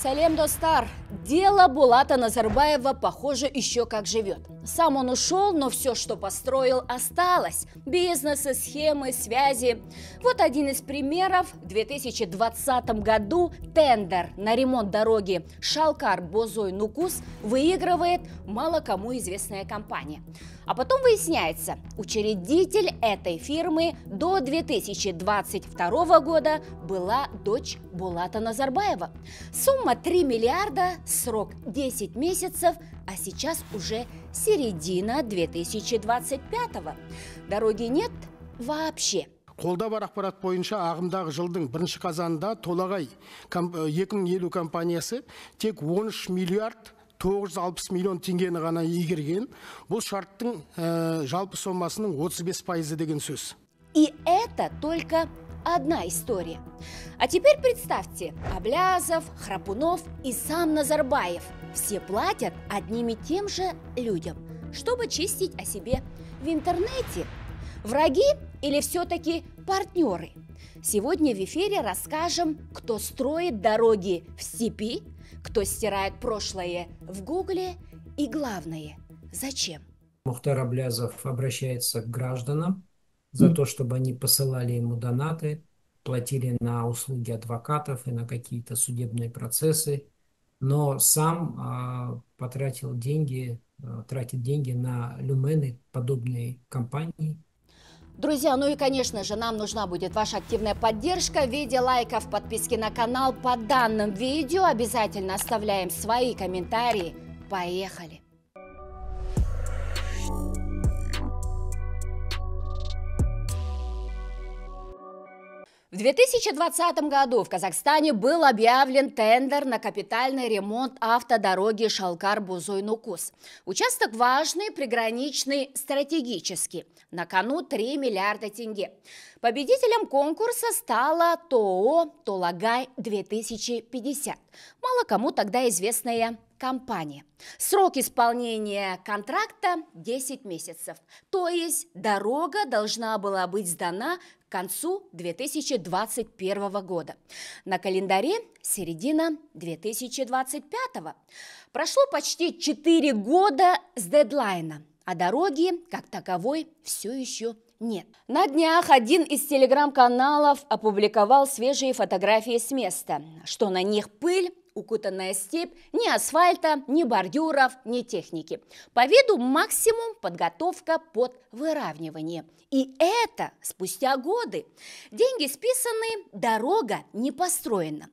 Салем, достар! Дело Булата Назарбаева, похоже, еще как живет. Сам он ушел, но все, что построил, осталось. Бизнесы, схемы, связи. Вот один из примеров. В 2020 году тендер на ремонт дороги Шалкар-Бозой-Нукус выигрывает мало кому известная компания. А потом выясняется, учредитель этой фирмы до 2022 года была дочь Булата Назарбаева. Сумма 3 миллиарда, срок 10 месяцев, а сейчас уже середина 2025-го. Дороги нет вообще. Қолда бар ақпарат бойынша ағымдағы жылдың 1 қазанында Толағай 2050 компаниясы тек 13 миллиард 960 миллион теңгені ғана игерген. Бұл шарттың жалпы сомасының 35% деген сөз. И это только одна история. А теперь представьте, Аблязов, Храпунов и сам Назарбаев все платят одним и тем же людям, чтобы чистить о себе в интернете. Враги или все-таки партнеры? Сегодня в эфире расскажем, кто строит дороги в степи, кто стирает прошлое в Гугле и, главное, зачем. Мухтар Аблязов обращается к гражданам за то, чтобы они посылали ему донаты, платили на услуги адвокатов и на какие-то судебные процессы, но сам тратит деньги на люмены, подобные компании. Друзья, ну и, конечно же, нам нужна будет ваша активная поддержка в виде лайков, подписки на канал под данным видео. Обязательно оставляем свои комментарии. Поехали! В 2020 году в Казахстане был объявлен тендер на капитальный ремонт автодороги Шалкар-Бозой-Нукус. Участок важный, приграничный, стратегический. На кону 3 миллиарда тенге. Победителем конкурса стала ТОО «Толагай-2050». Мало кому тогда известная компания. Срок исполнения контракта 10 месяцев. То есть дорога должна была быть сдана к концу 2021 года. На календаре середина 2025. Прошло почти 4 года с дедлайна, а дороги как таковой все еще нет. На днях один из телеграм-каналов опубликовал свежие фотографии с места, что на них пыль, укутанная степь, ни асфальта, ни бордюров, ни техники. По виду максимум подготовка под выравнивание. И это спустя годы. Деньги списаны, дорога не построена.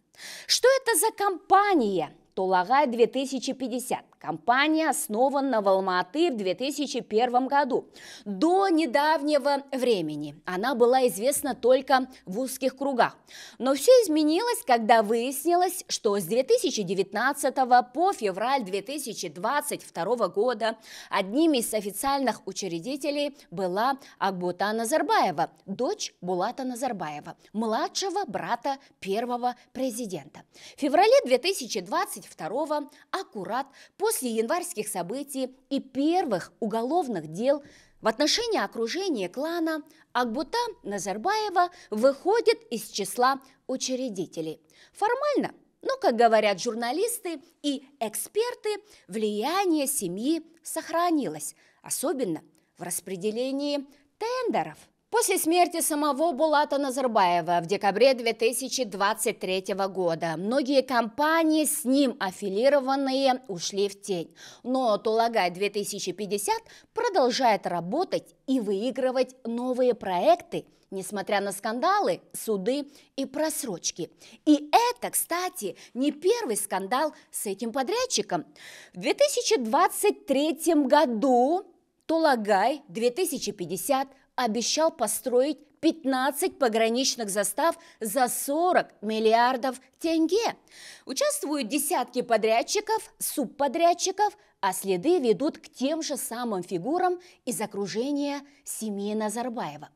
Что это за компания? Толагай-2050. Компания основана в Алматы в 2001 году. До недавнего времени она была известна только в узких кругах. Но все изменилось, когда выяснилось, что с 2019 по февраль 2022 года одним из официальных учредителей была Акбута Назарбаева, дочь Булата Назарбаева, младшего брата первого президента. В феврале 2022 аккурат после январских событий и первых уголовных дел в отношении окружения клана Акбута Назарбаева выходит из числа учредителей. Формально, но, как говорят журналисты и эксперты, влияние семьи сохранилось, особенно в распределении тендеров. После смерти самого Булата Назарбаева в декабре 2023 года многие компании с ним аффилированные ушли в тень. Но Толагай-2050 продолжает работать и выигрывать новые проекты, несмотря на скандалы, суды и просрочки. И это, кстати, не первый скандал с этим подрядчиком. В 2023 году Толагай-2050 обещал построить 15 пограничных застав за 40 миллиардов тенге. Участвуют десятки подрядчиков, субподрядчиков, а следы ведут к тем же самым фигурам из окружения семьи Назарбаева.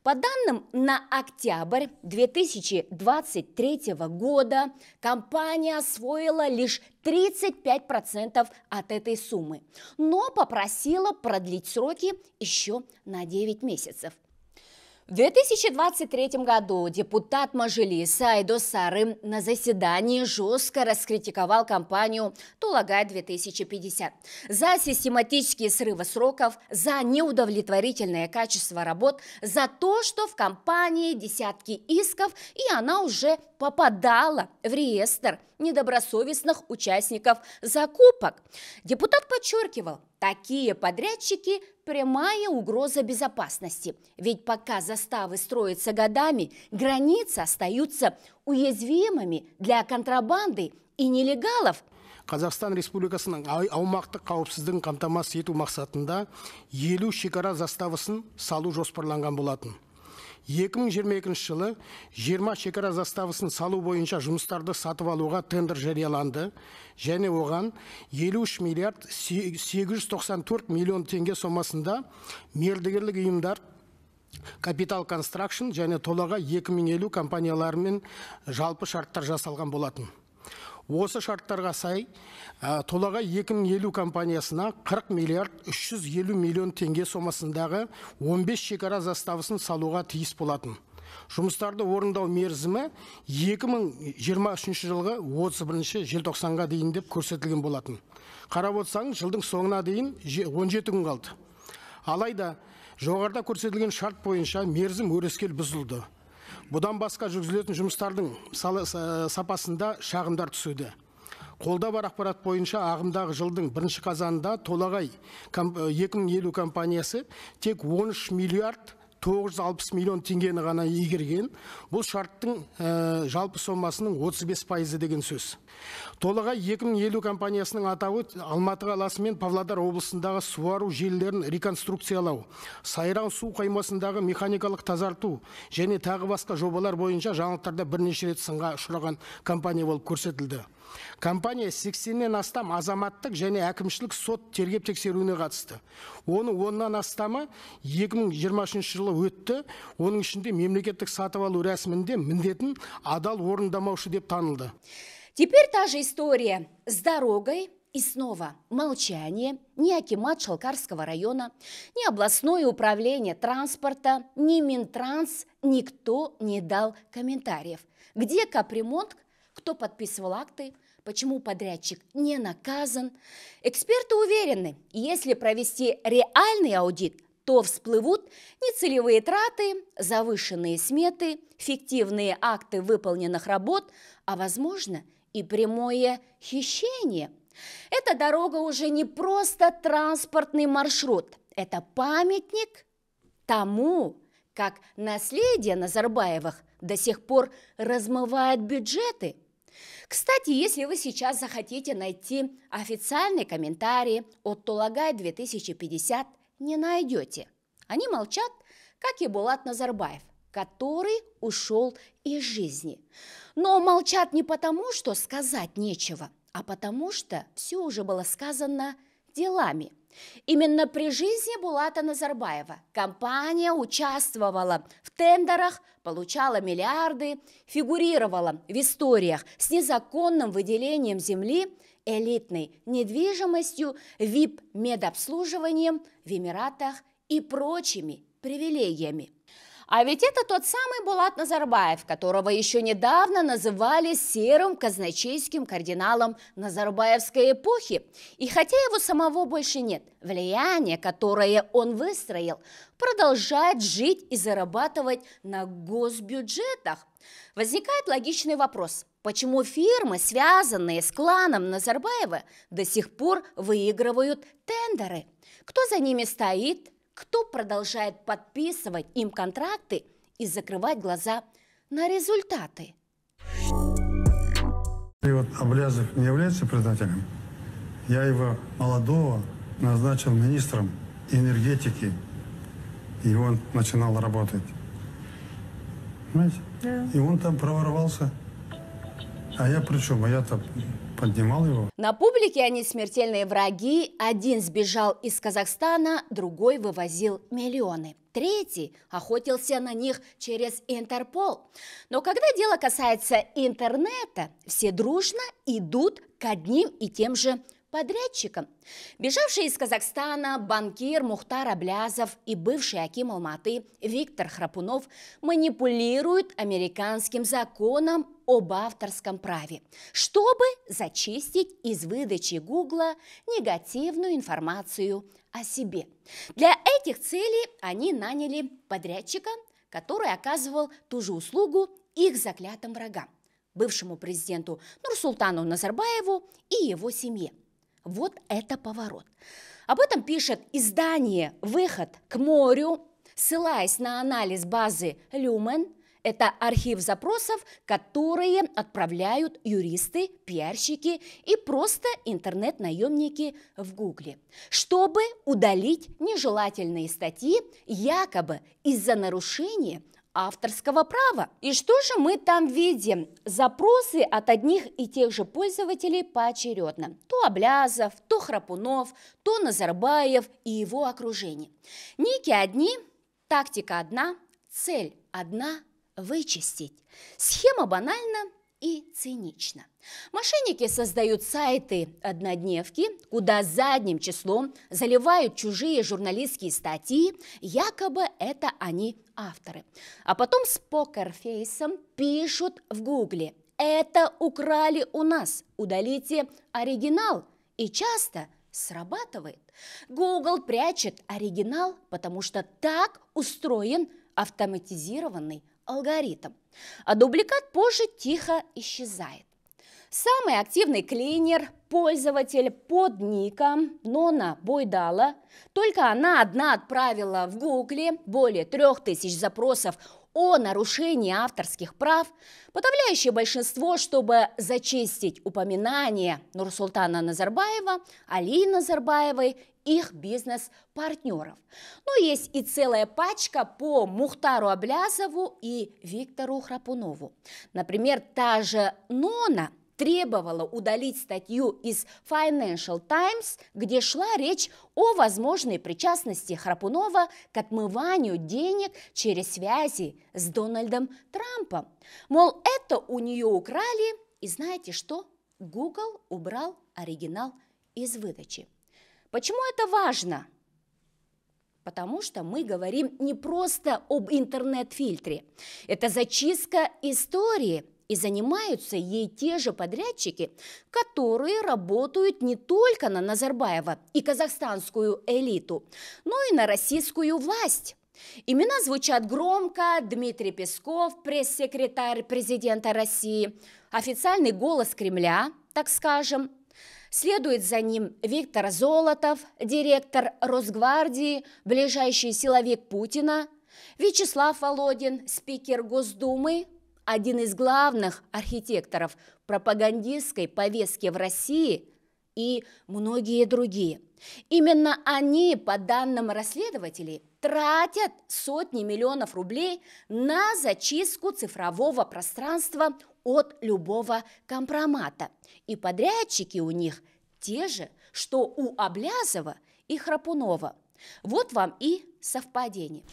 По данным на октябрь 2023 года компания освоила лишь 35% от этой суммы, но попросила продлить сроки еще на 9 месяцев. В 2023 году депутат Мажилиса Айдос Сарым на заседании жестко раскритиковал компанию «Толагай-2050» за систематические срывы сроков, за неудовлетворительное качество работ, за то, что в компании десятки исков, и она уже попадала в реестр недобросовестных участников закупок. Депутат подчеркивал, такие подрядчики – прямая угроза безопасности. Ведь пока заставы строятся годами, границы остаются уязвимыми для контрабанды и нелегалов. Қазақстан Республикасының аумақтық қауіпсіздігін қамтамасыз ету мақсатында 50 шекара заставасын салу жоспарланған болатын. 2022 жылы 20 шекара заставасын салу бойынша жұмыстарды сатып алуға тендер жарияланды, және оған 53 миллиард 894 миллион теңге сомасында мердігерлік ұйымдар Capital Construction және Толагай 2050 компанияларымен жалпы шарттар жасалған болатын. Осы шарттарға сай, Толагай 2050 компаниясына 40 миллиард 350 миллион теңге сомасындағы 15 шекара заставасын салуға тиіс болатын. Жұмыстарды орындау мерзімі 2023 жылғы 31 желтоқсанға дейін деп көрсетілген болатын. Қарап отырсаңыз, жылдың соңына дейін 17 күн қалды. Алайда, жоғарыда көрсетілген шарт бойынша мерзім өрескел бұзылды. Бұдан басқа жүргізілетін жұмыстардың сапасында шағымдар түсуде. Қолда бар ақпарат бойынша ағымдағы жылдың 1 қазанында Толагай 2050 компаниясы тек 13 миллиард 960 миллион теңгені ғана игерген. Бұл шарттың жалпы сомасының 35% деген сөз. Толагай 2050 компаниясының атауы Алматы қаласы мен Павлодар облысындағы суару желілерін реконструкциялау, Сайран су қоймасындағы механикалық тазарту және тағы басқа жобалар бойынша жаңалықтарда бірнеше рет сынға ұшыраған компания болып көрсетілді. Компания 80-нен астам азаматтық және әкімшілік сот тергеп тексеруіне қатысты. Оны 10-нан астамы 2023 жылы өтті. Оның ішінде мемлекеттік сатып алу рәсімінде міндетін адал орындамаушы деп танылды. Теперь та же история с дорогой. И снова молчание. Ни акимат Шалкарского района, ни областное управление транспорта, ни Минтранс, никто не дал комментариев. Где капремонт, кто подписывал акты, почему подрядчик не наказан. Эксперты уверены, если провести реальный аудит, то всплывут нецелевые траты, завышенные сметы, фиктивные акты выполненных работ, а возможно и прямое хищение. Эта дорога уже не просто транспортный маршрут, это памятник тому, как наследие Назарбаевых до сих пор размывает бюджеты. Кстати, если вы сейчас захотите найти официальный комментарий от Толагай-2050, не найдете. Они молчат, как и Булат Назарбаев, который ушел из жизни. Но молчат не потому, что сказать нечего, а потому что все уже было сказано делами. Именно при жизни Булата Назарбаева компания участвовала в тендерах, получала миллиарды, фигурировала в историях с незаконным выделением земли, элитной недвижимостью, VIP-медобслуживанием в Эмиратах и прочими привилегиями. А ведь это тот самый Булат Назарбаев, которого еще недавно называли серым казначейским кардиналом назарбаевской эпохи. И хотя его самого больше нет, влияние, которое он выстроил, продолжает жить и зарабатывать на госбюджетах. Возникает логичный вопрос. Почему фирмы, связанные с кланом Назарбаева, до сих пор выигрывают тендеры? Кто за ними стоит? Кто продолжает подписывать им контракты и закрывать глаза на результаты? И вот Аблязов не является предателем. Я его молодого назначил министром энергетики, и он начинал работать. Понимаете? Да. И он там проворовался. А я при чем? А я-то поднимал его. На публике они смертельные враги. Один сбежал из Казахстана, другой вывозил миллионы. Третий охотился на них через Интерпол. Но когда дело касается интернета, все дружно идут к одним и тем же подрядчикам. Бежавший из Казахстана банкир Мухтар Аблязов и бывший аким Алматы Виктор Храпунов манипулируют американским законом об авторском праве, чтобы зачистить из выдачи Гугла негативную информацию о себе. Для этих целей они наняли подрядчика, который оказывал ту же услугу их заклятым врагам, бывшему президенту Нурсултану Назарбаеву и его семье. Вот это поворот. Об этом пишет издание «Выход к морю», ссылаясь на анализ базы Люмен. Это архив запросов, которые отправляют юристы, пиарщики и просто интернет-наемники в Гугле, чтобы удалить нежелательные статьи якобы из-за нарушения авторского права. И что же мы там видим? Запросы от одних и тех же пользователей поочередно. То Аблязов, то Храпунов, то Назарбаев и его окружение. Ники одни, тактика одна, цель одна – вычистить. Схема банальна и цинична. Мошенники создают сайты-однодневки, куда задним числом заливают чужие журналистские статьи, якобы это они авторы. А потом с покерфейсом пишут в Гугле: «Это украли у нас, удалите оригинал». И часто срабатывает. Google прячет оригинал, потому что так устроен автоматизированный алгоритм, а дубликат позже тихо исчезает. Самый активный клинер – пользователь под ником Нона Бойдала. Только она одна отправила в Гугле более 3000 запросов о нарушении авторских прав. Подавляющее большинство, чтобы зачистить упоминание Нурсултана Назарбаева, Али Назарбаевой, их бизнес-партнеров. Но есть и целая пачка по Мухтару Аблязову и Виктору Храпунову. Например, та же Нона требовала удалить статью из Financial Times, где шла речь о возможной причастности Храпунова к отмыванию денег через связи с Дональдом Трампом. Мол, это у нее украли, и знаете что? Google убрал оригинал из выдачи. Почему это важно? Потому что мы говорим не просто об интернет-фильтре. Это зачистка истории. И занимаются ей те же подрядчики, которые работают не только на Назарбаева и казахстанскую элиту, но и на российскую власть. Имена звучат громко: Дмитрий Песков, пресс-секретарь президента России, официальный голос Кремля, так скажем. Следует за ним Виктор Золотов, директор Росгвардии, ближайший силовик Путина, Вячеслав Володин, спикер Госдумы, один из главных архитекторов пропагандистской повестки в России, и многие другие. Именно они, по данным расследователей, тратят сотни миллионов рублей на зачистку цифрового пространства от любого компромата. И подрядчики у них те же, что у Аблязова и Храпунова. Вот вам и совпадение.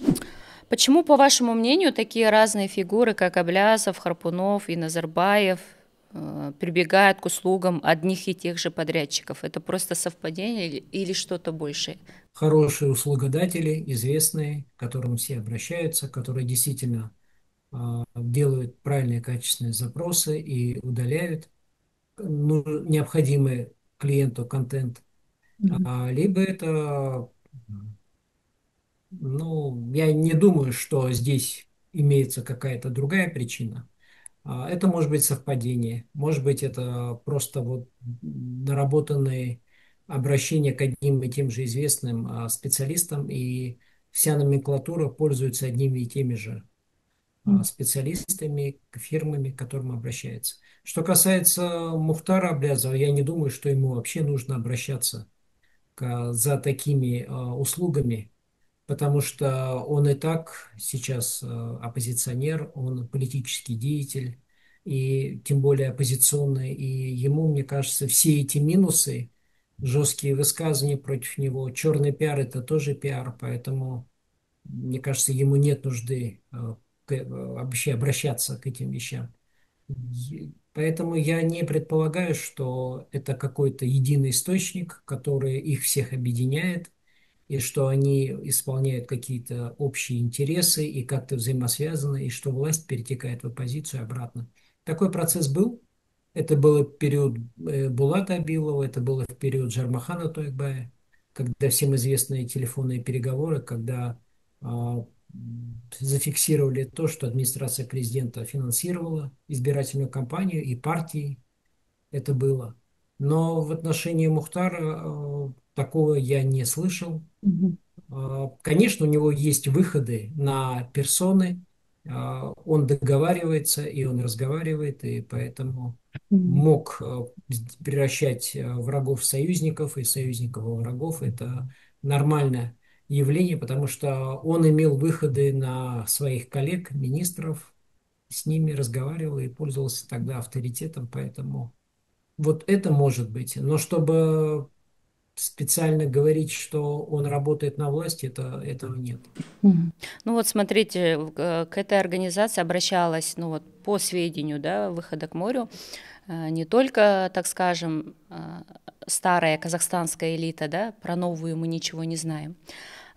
Почему, по вашему мнению, такие разные фигуры, как Аблязов, Храпунов и Назарбаев, прибегают к услугам одних и тех же подрядчиков? Это просто совпадение или что-то большее? Хорошие услугодатели, известные, к которым все обращаются, которые действительно делают правильные качественные запросы и удаляют необходимый клиенту контент. Либо это... Ну, я не думаю, что здесь имеется какая-то другая причина. Это может быть совпадение, может быть, это просто вот наработанные обращения к одним и тем же известным специалистам, и вся номенклатура пользуется одними и теми же специалистами, фирмами, к которым обращаются. Что касается Мухтара Аблязова, я не думаю, что ему вообще нужно обращаться за такими услугами, потому что он и так сейчас оппозиционер, он политический деятель, и тем более оппозиционный, и ему, мне кажется, все эти минусы, жесткие высказывания против него, черный пиар – это тоже пиар, поэтому, мне кажется, ему нет нужды вообще обращаться к этим вещам. Поэтому я не предполагаю, что это какой-то единый источник, который их всех объединяет, и что они исполняют какие-то общие интересы и как-то взаимосвязаны, и что власть перетекает в оппозицию и обратно. Такой процесс был. Это было в период Булата Абилова, это было в период Жармахана Тойбая, когда всем известные телефонные переговоры, когда а, зафиксировали то, что администрация президента финансировала избирательную кампанию и партии, это было. Но в отношении Мухтара такого я не слышал. Мгм. Конечно, у него есть выходы на персоны, он договаривается и он разговаривает, и поэтому Мгм. мог превращать врагов в союзников и союзников во врагов. Это нормальное явление, потому что он имел выходы на своих коллег, министров, с ними разговаривал и пользовался тогда авторитетом, поэтому вот это может быть. Но чтобы специально говорить, что он работает на власти, этого нет. Мгм. Ну вот смотрите, к этой организации обращалась, ну вот по сведению, да, выхода к морю, не только, так скажем, старая казахстанская элита, да, про новую мы ничего не знаем,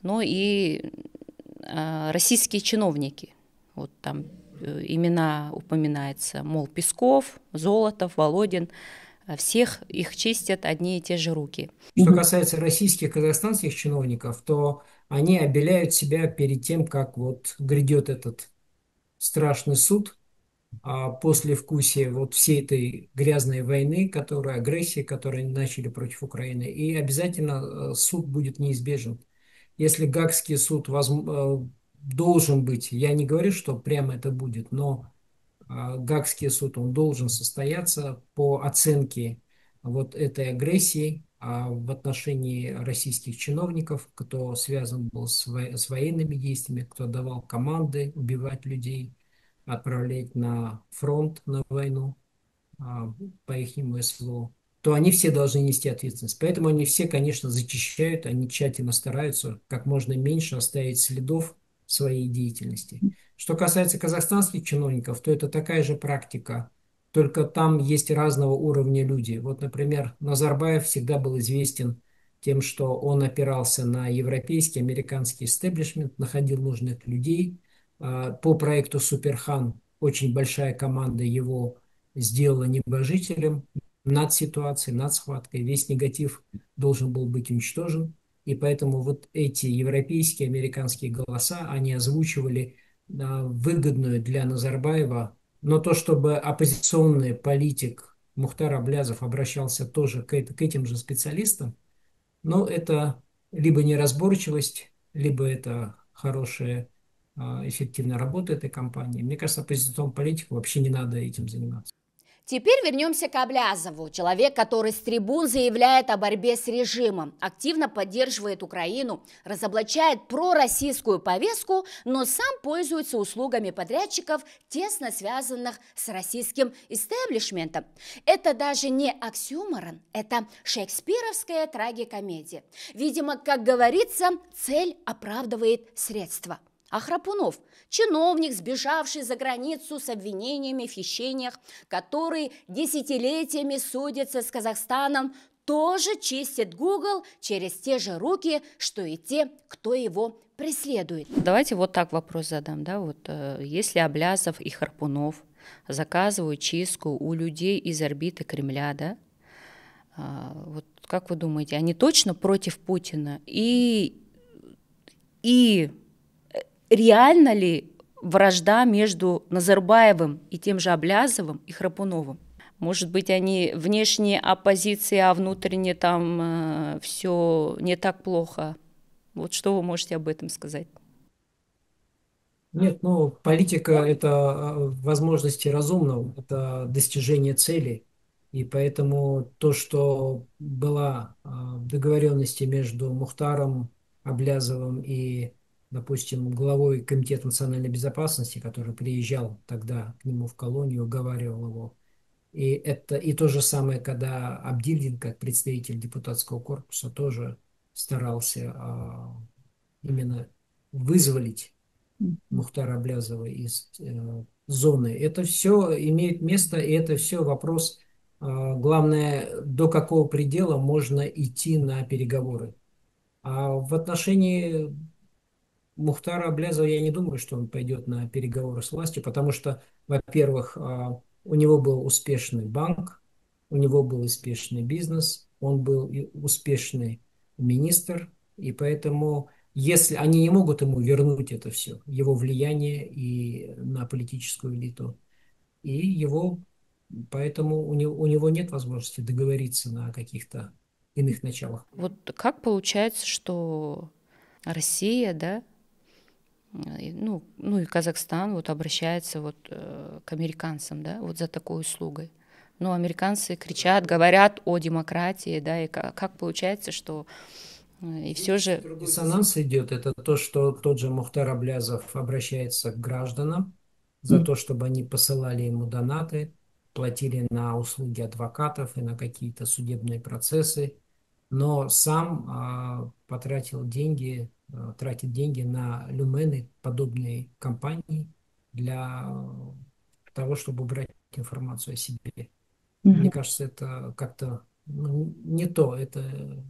но и российские чиновники. Вот там имена упоминаются, мол, Песков, Золотов, Володин, всех их чистят одни и те же руки. Что Мгм. касается российских, казахстанских чиновников, то они обеляют себя перед тем, как вот грядет этот страшный суд, а послевкусие вот всей этой грязной войны, которая, агрессии, которую они начали против Украины, и обязательно суд будет неизбежен. Если Гаагский суд должен быть, я не говорю, что прямо это будет, но Гаагский суд, он должен состояться по оценке вот этой агрессии в отношении российских чиновников, кто связан был с военными действиями, кто давал команды убивать людей, отправлять на фронт, на войну, по ихнему СВО, то они все должны нести ответственность. Поэтому они все, конечно, зачищают, они тщательно стараются как можно меньше оставить следов своей деятельности. Что касается казахстанских чиновников, то это такая же практика, только там есть разного уровня люди. Вот, например, Назарбаев всегда был известен тем, что он опирался на европейский, американский истеблишмент, находил нужных людей. По проекту Суперхан очень большая команда его сделала небожителем над ситуацией, над схваткой. Весь негатив должен был быть уничтожен. И поэтому вот эти европейские, американские голоса, они озвучивали выгодную для Назарбаева, но то, чтобы оппозиционный политик Мухтар Аблязов обращался тоже к этим же специалистам, но это либо неразборчивость, либо это хорошая, эффективная работа этой компании. Мне кажется, оппозиционному политику вообще не надо этим заниматься. Теперь вернемся к Аблязову. Человек, который с трибун заявляет о борьбе с режимом, активно поддерживает Украину, разоблачает пророссийскую повестку, но сам пользуется услугами подрядчиков, тесно связанных с российским истеблишментом. Это даже не оксюморон, это шекспировская трагикомедия. Видимо, как говорится, цель оправдывает средства. А Храпунов – чиновник, сбежавший за границу с обвинениями в хищениях, который десятилетиями судится с Казахстаном, тоже чистит Google через те же руки, что и те, кто его преследует. Давайте вот так вопрос задам, да, вот если Аблязов и Харпунов заказывают чистку у людей из орбиты Кремля, да, вот как вы думаете, они точно против Путина? И реально ли вражда между Назарбаевым и тем же Аблязовым и Храпуновым? Может быть, они внешне оппозиции, а внутренне там все не так плохо? Вот что вы можете об этом сказать? Нет, ну, политика – это возможности разумного, это достижение цели. И поэтому то, что была договоренности между Мухтаром Аблязовым и, допустим, главой Комитета национальной безопасности, который приезжал тогда к нему в колонию, уговаривал его. И то же самое, когда Абдильдин, как представитель депутатского корпуса, тоже старался именно вызволить Мухтара Аблязова из зоны. Это все имеет место, и это все вопрос, главное, до какого предела можно идти на переговоры. А в отношении Мухтара Аблязова я не думаю, что он пойдет на переговоры с властью, потому что, во-первых, у него был успешный банк, у него был успешный бизнес, он был успешный министр, и поэтому, если они не могут ему вернуть это все, его влияние и на политическую элиту, и его, поэтому у него нет возможности договориться на каких-то иных началах. Вот как получается, что Россия, да, ну и Казахстан вот обращается вот к американцам, да, вот за такой услугой. Ну, американцы кричат, говорят о демократии, да, и как получается, что и все же... Диссонанс идет, это то, что тот же Мухтар Аблязов обращается к гражданам за то, чтобы они посылали ему донаты, платили на услуги адвокатов и на какие-то судебные процессы, но сам потратил деньги, тратит деньги на люмены, подобные компании, для того, чтобы убрать информацию о себе. Мне кажется, это как-то не то, это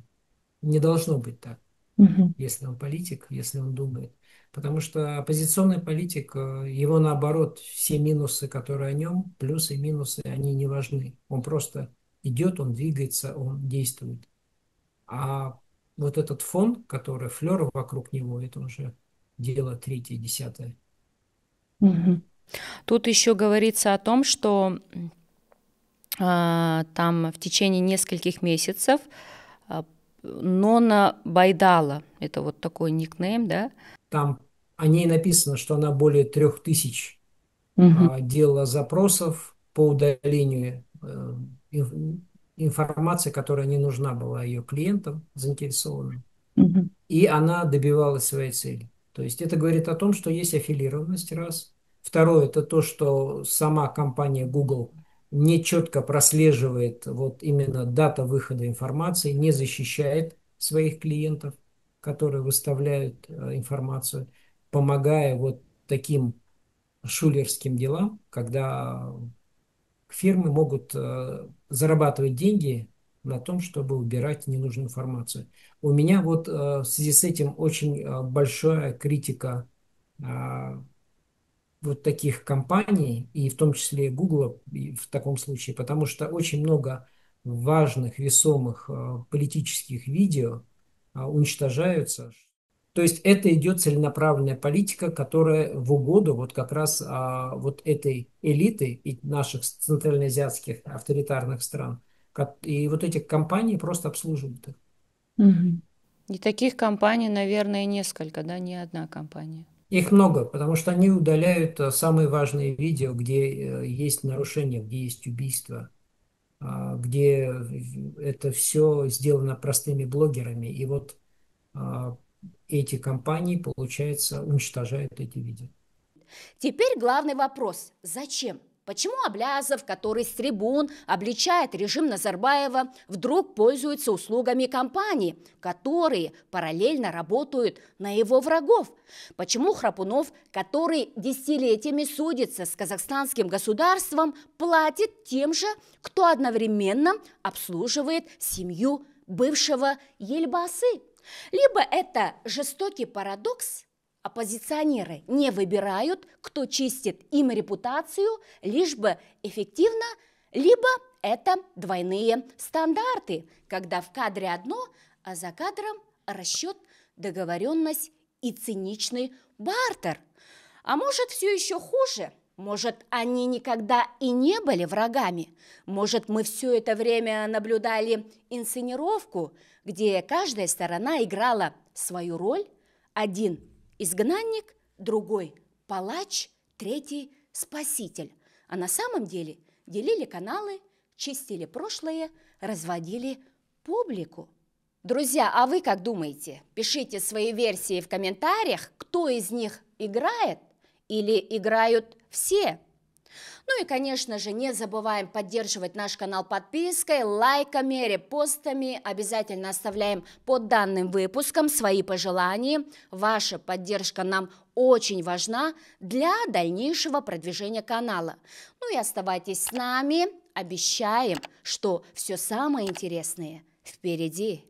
не должно быть так, если он политик, если он думает. Потому что оппозиционный политик, его наоборот, все минусы, которые о нем, плюсы и минусы, они не важны. Он просто идет, он двигается, он действует. А вот этот фон, который флер вокруг него, это уже дело третье, десятое. Тут еще говорится о том, что там в течение нескольких месяцев Нона Байдала, это вот такой никнейм, да? Там о ней написано, что она более 3000 делала запросов по удалению информации, которая не нужна была ее клиентам, заинтересованным. И она добивалась своей цели. То есть это говорит о том, что есть аффилированность, раз. Второе, это то, что сама компания Google не четко прослеживает вот именно дата выхода информации, не защищает своих клиентов, которые выставляют информацию, помогая вот таким шулерским делам, когда фирмы могут зарабатывать деньги на том, чтобы убирать ненужную информацию. У меня вот в связи с этим очень большая критика вот таких компаний, и в том числе Google в таком случае, потому что очень много важных, весомых политических видео уничтожаются. То есть это идет целенаправленная политика, которая в угоду вот как раз вот этой элиты и наших центральноазиатских авторитарных стран. И вот эти компании просто обслуживают их. И таких компаний, наверное, несколько, да, не одна компания. Их много, потому что они удаляют самые важные видео, где есть нарушения, где есть убийства, где это все сделано простыми блогерами. И вот эти компании, получается, уничтожают эти видео. Теперь главный вопрос. Зачем? Почему Аблязов, который с трибун обличает режим Назарбаева, вдруг пользуется услугами компаний, которые параллельно работают на его врагов? Почему Храпунов, который десятилетиями судится с казахстанским государством, платит тем же, кто одновременно обслуживает семью бывшего Ельбасы? Либо это жестокий парадокс, оппозиционеры не выбирают, кто чистит им репутацию, лишь бы эффективно, либо это двойные стандарты, когда в кадре одно, а за кадром расчет, договоренность и циничный бартер. А может, все еще хуже? Может, они никогда и не были врагами? Может, мы все это время наблюдали инсценировку, где каждая сторона играла свою роль? Один изгнанник, другой палач, третий спаситель. А на самом деле делили каналы, чистили прошлое, разводили публику. Друзья, а вы как думаете? Пишите свои версии в комментариях, кто из них играет или играют все. Ну и, конечно же, не забываем поддерживать наш канал подпиской, лайками, репостами. Обязательно оставляем под данным выпуском свои пожелания. Ваша поддержка нам очень важна для дальнейшего продвижения канала. Ну и оставайтесь с нами. Обещаем, что все самое интересное впереди.